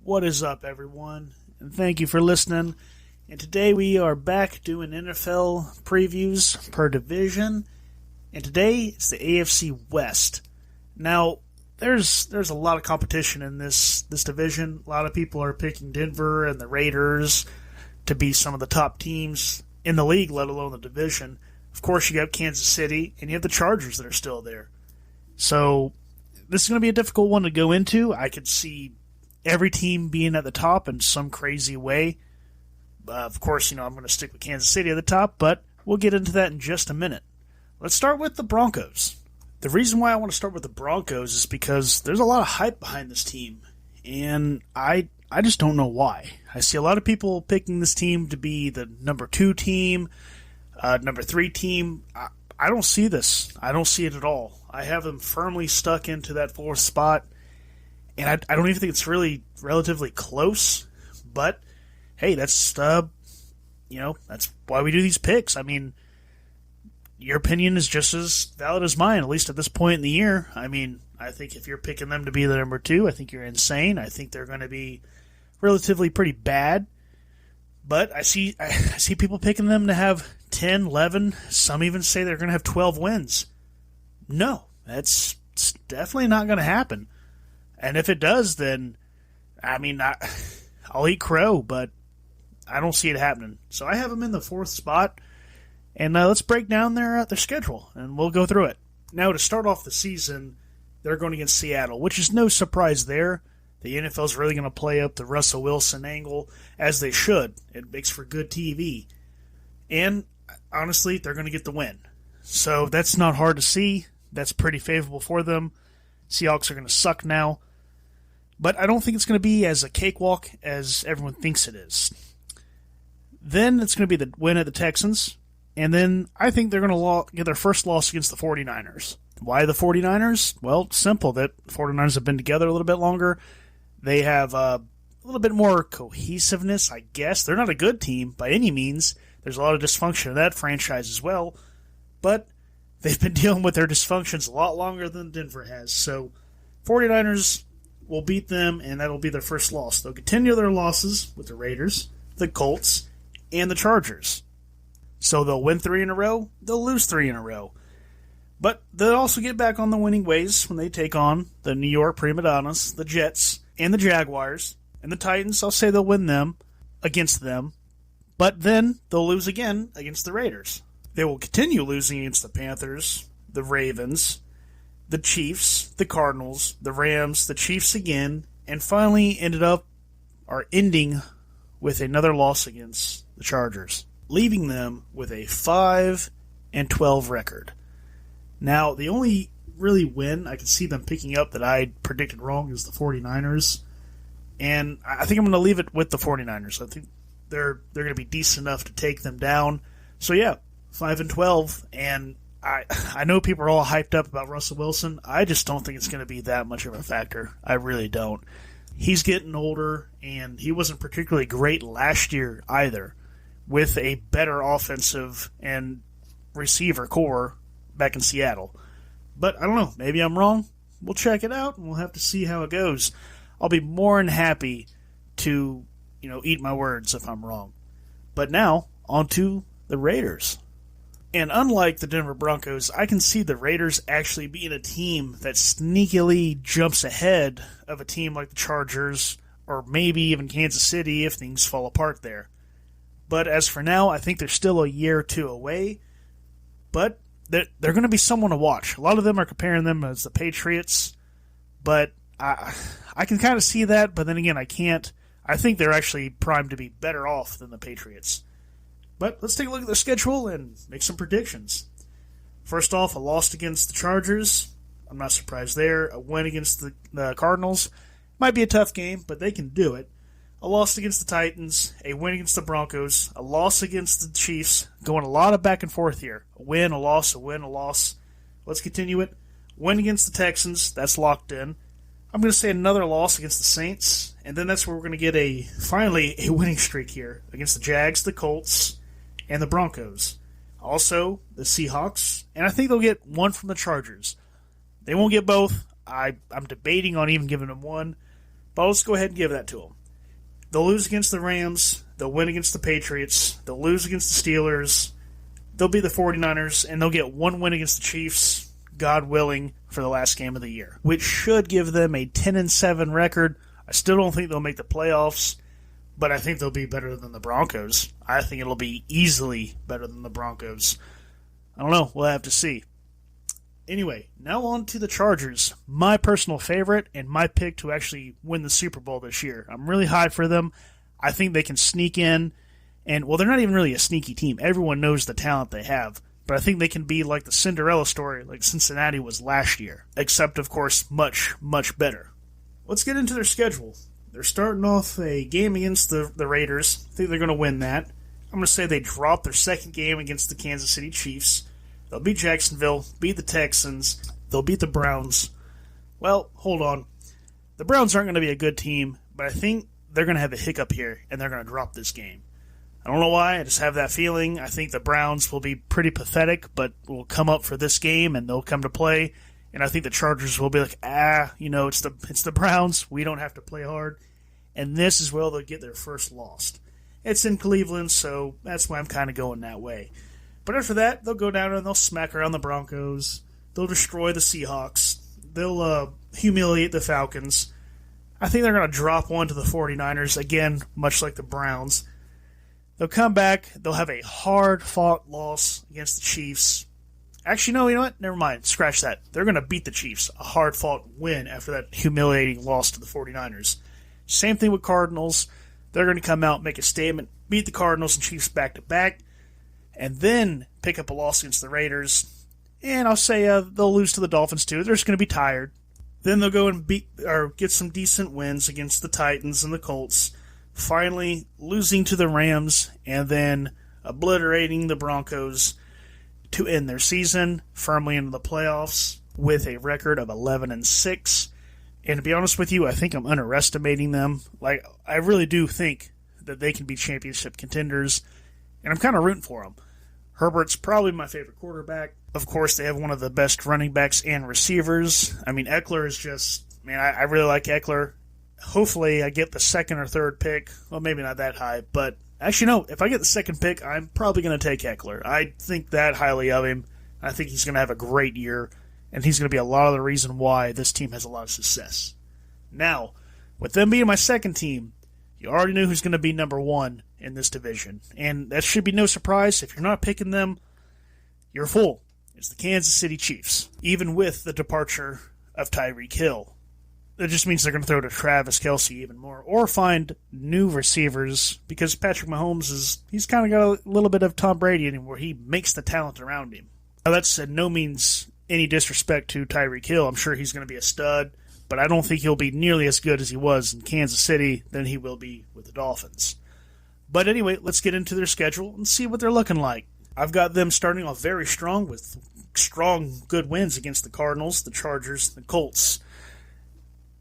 What is up, everyone? And thank you for listening. And today we are back doing NFL previews per division. And today it's the AFC West. Now, there's a lot of competition in this division. A lot of people are picking Denver and the Raiders to be some of the top teams in the league, let alone the division. Of course, you have Kansas City, and you have the Chargers that are still there. So this is going to be a difficult one to go into. I could see every team being at the top in some crazy way. Of course, I'm going to stick with Kansas City at the top, but we'll get into that in just a minute. Let's start with the Broncos. The reason why I want to start with the Broncos is because there's a lot of hype behind this team, and I just don't know why. I see a lot of people picking this team to be the number 2 team, number 3 team. I don't see this. I don't see it at all. I have them firmly stuck into that 4th spot, and I don't even think it's really relatively close. But hey, that's that's why we do these picks. I mean, your opinion is just as valid as mine, at least at this point in the year. I mean, I think if you're picking them to be the number 2, I think you're insane. I think they're going to be relatively pretty bad. But I see people picking them to have 10, 11. Some even say they're going to have 12 wins. No, it's definitely not going to happen. And if it does, then, I'll eat crow, but I don't see it happening. So I have them in the 4th spot, and let's break down their schedule, and we'll go through it. Now, to start off the season, they're going against Seattle, which is no surprise there. The NFL's really going to play up the Russell Wilson angle, as they should. It makes for good TV. And, honestly, they're going to get the win. So that's not hard to see. That's pretty favorable for them. Seahawks are going to suck now. But I don't think it's going to be as a cakewalk as everyone thinks it is. Then it's going to be the win at the Texans. And then I think they're going to get their first loss against the 49ers. Why the 49ers? Well, simple. That 49ers have been together a little bit longer. They have a little bit more cohesiveness, I guess. They're not a good team by any means. There's a lot of dysfunction in that franchise as well. But they've been dealing with their dysfunctions a lot longer than Denver has. So 49ers will beat them, and that'll be their first loss. They'll continue their losses with the Raiders, the Colts, and the Chargers. So they'll win 3 in a row, they'll lose 3 in a row. But they'll also get back on the winning ways when they take on the New York Prima Donnas, the Jets, and the Jaguars. And the Titans, I'll say they'll win them against them. But then they'll lose again against the Raiders. They will continue losing against the Panthers, the Ravens, the Chiefs, the Cardinals, the Rams, the Chiefs again, and finally ending with another loss against the Chargers, leaving them with a 5-12 record. Now, the only really win I can see them picking up that I predicted wrong is the 49ers, and I think I'm going to leave it with the 49ers. I think they're going to be decent enough to take them down. So yeah, 5-12, and I know people are all hyped up about Russell Wilson. I just don't think it's going to be that much of a factor. I really don't. He's getting older, and he wasn't particularly great last year either, with a better offensive and receiver core back in Seattle. But I don't know. Maybe I'm wrong. We'll check it out, and we'll have to see how it goes. I'll be more than happy to, eat my words if I'm wrong. But now, on to the Raiders. And unlike the Denver Broncos, I can see the Raiders actually being a team that sneakily jumps ahead of a team like the Chargers, or maybe even Kansas City if things fall apart there. But as for now, I think they're still a year or 2 away. But they're going to be someone to watch. A lot of them are comparing them as the Patriots. But I can kind of see that, but then again, I can't. I think they're actually primed to be better off than the Patriots. But let's take a look at their schedule and make some predictions. First off, a loss against the Chargers. I'm not surprised there. A win against the Cardinals. Might be a tough game, but they can do it. A loss against the Titans. A win against the Broncos. A loss against the Chiefs. Going a lot of back and forth here. A win, a loss, a win, a loss. Let's continue it. Win against the Texans. That's locked in. I'm going to say another loss against the Saints. And then that's where we're going to get finally a winning streak here against the Jags, the Colts, and the Broncos. Also, the Seahawks, and I think they'll get one from the Chargers. They won't get both. I'm debating on even giving them one, but let's go ahead and give that to them. They'll lose against the Rams. They'll win against the Patriots. They'll lose against the Steelers. They'll beat the 49ers, and they'll get one win against the Chiefs, God willing, for the last game of the year, which should give them a 10-7 record. I still don't think they'll make the playoffs, but I think they'll be better than the Broncos. I think it'll be easily better than the Broncos. I don't know. We'll have to see. Anyway, now on to the Chargers, my personal favorite and my pick to actually win the Super Bowl this year. I'm really high for them. I think they can sneak in, and, well, they're not even really a sneaky team. Everyone knows the talent they have, but I think they can be like the Cinderella story like Cincinnati was last year, except, of course, much, much better. Let's get into their schedule. They're starting off a game against the Raiders. I think they're going to win that. I'm going to say they drop their second game against the Kansas City Chiefs. They'll beat Jacksonville, beat the Texans, they'll beat the Browns. Well, hold on. The Browns aren't going to be a good team, but I think they're going to have a hiccup here, and they're going to drop this game. I don't know why, I just have that feeling. I think the Browns will be pretty pathetic, but will come up for this game, and they'll come to play. And I think the Chargers will be like, it's the Browns, we don't have to play hard. And this is where they'll get their first loss. It's in Cleveland, so that's why I'm kind of going that way. But after that, they'll go down and they'll smack around the Broncos. They'll destroy the Seahawks. They'll humiliate the Falcons. I think they're going to drop one to the 49ers, again, much like the Browns. They'll come back. They'll have a hard-fought loss against the Chiefs. Actually, no, you know what? Never mind. Scratch that. They're going to beat the Chiefs. A hard-fought win after that humiliating loss to the 49ers. Same thing with Cardinals. They're going to come out, make a statement, beat the Cardinals and Chiefs back-to-back, and then pick up a loss against the Raiders. And I'll say they'll lose to the Dolphins too. They're just going to be tired. Then they'll go and get some decent wins against the Titans and the Colts. Finally, losing to the Rams, and then obliterating the Broncos to end their season firmly into the playoffs with a record of 11-6. And to be honest with you, I think I'm underestimating them. Like, I really do think that they can be championship contenders, and I'm kind of rooting for them. Herbert's probably my favorite quarterback. Of course, they have one of the best running backs and receivers. I mean, Eckler is just, man, I really like Eckler. Hopefully, I get the second or third pick. Well, maybe not that high, but actually, no. If I get the second pick, I'm probably going to take Eckler. I think that highly of him. I think he's going to have a great year, and he's going to be a lot of the reason why this team has a lot of success. Now, with them being my second team, you already know who's going to be number one in this division, and that should be no surprise. If you're not picking them, you're a fool. It's the Kansas City Chiefs, even with the departure of Tyreek Hill. That just means they're going to throw to Travis Kelce even more, or find new receivers, because Patrick Mahomes he's kind of got a little bit of Tom Brady in him, where he makes the talent around him. Now, that's no means any disrespect to Tyreek Hill. I'm sure he's going to be a stud, but I don't think he'll be nearly as good as he was in Kansas City than he will be with the Dolphins. But anyway, let's get into their schedule and see what they're looking like. I've got them starting off very strong with strong, good wins against the Cardinals, the Chargers, the Colts.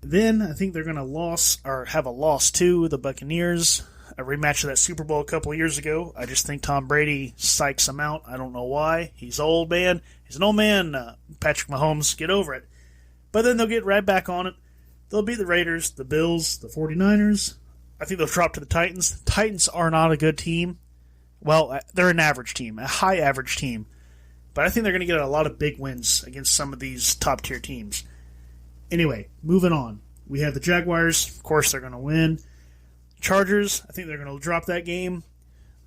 Then I think they're going to have a loss to the Buccaneers, a rematch of that Super Bowl a couple of years ago. I just think Tom Brady psychs them out. I don't know why. He's old, man. He's an old man. Patrick Mahomes, get over it. But then they'll get right back on it. They'll beat the Raiders, the Bills, the 49ers. I think they'll drop to the Titans. The Titans are not a good team. Well, they're an average team, a high average team. But I think they're going to get a lot of big wins against some of these top-tier teams. Anyway, moving on. We have the Jaguars. Of course, they're going to win. Chargers, I think they're going to drop that game.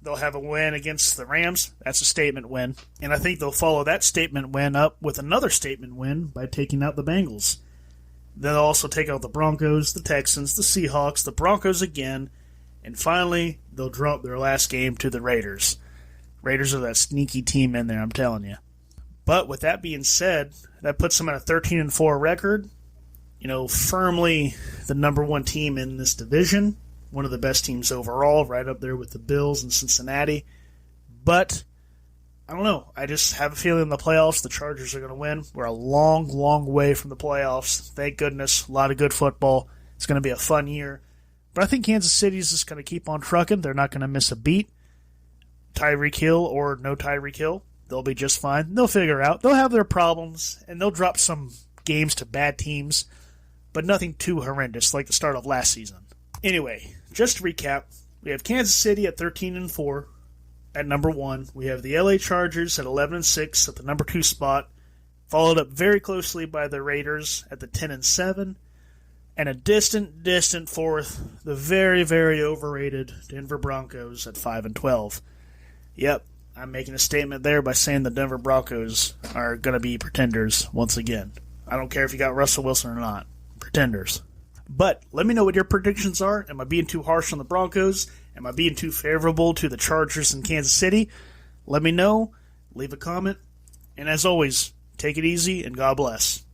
They'll have a win against the Rams. That's a statement win. And I think they'll follow that statement win up with another statement win by taking out the Bengals. Then they'll also take out the Broncos, the Texans, the Seahawks, the Broncos again. And finally, they'll drop their last game to the Raiders. Raiders are that sneaky team in there, I'm telling you. But with that being said, that puts them at a 13-4 record. You know, firmly the number one team in this division. One of the best teams overall, right up there with the Bills and Cincinnati. But, I don't know. I just have a feeling in the playoffs the Chargers are going to win. We're a long, long way from the playoffs. Thank goodness. A lot of good football. It's going to be a fun year. But I think Kansas City is just going to keep on trucking. They're not going to miss a beat. Tyreek Hill or no Tyreek Hill, they'll be just fine. They'll figure it out. They'll have their problems, and they'll drop some games to bad teams, but nothing too horrendous like the start of last season. Anyway, just to recap, we have Kansas City at 13-4 at number 1. We have the LA Chargers at 11-6 at the number 2 spot, followed up very closely by the Raiders at the 10-7, and a distant fourth, the very, very overrated Denver Broncos at 5-12. Yep, I'm making a statement there by saying the Denver Broncos are going to be pretenders once again. I don't care if you got Russell Wilson or not. Pretenders. But let me know what your predictions are. Am I being too harsh on the Broncos? Am I being too favorable to the Chargers in Kansas City? Let me know. Leave a comment. And as always, take it easy and God bless.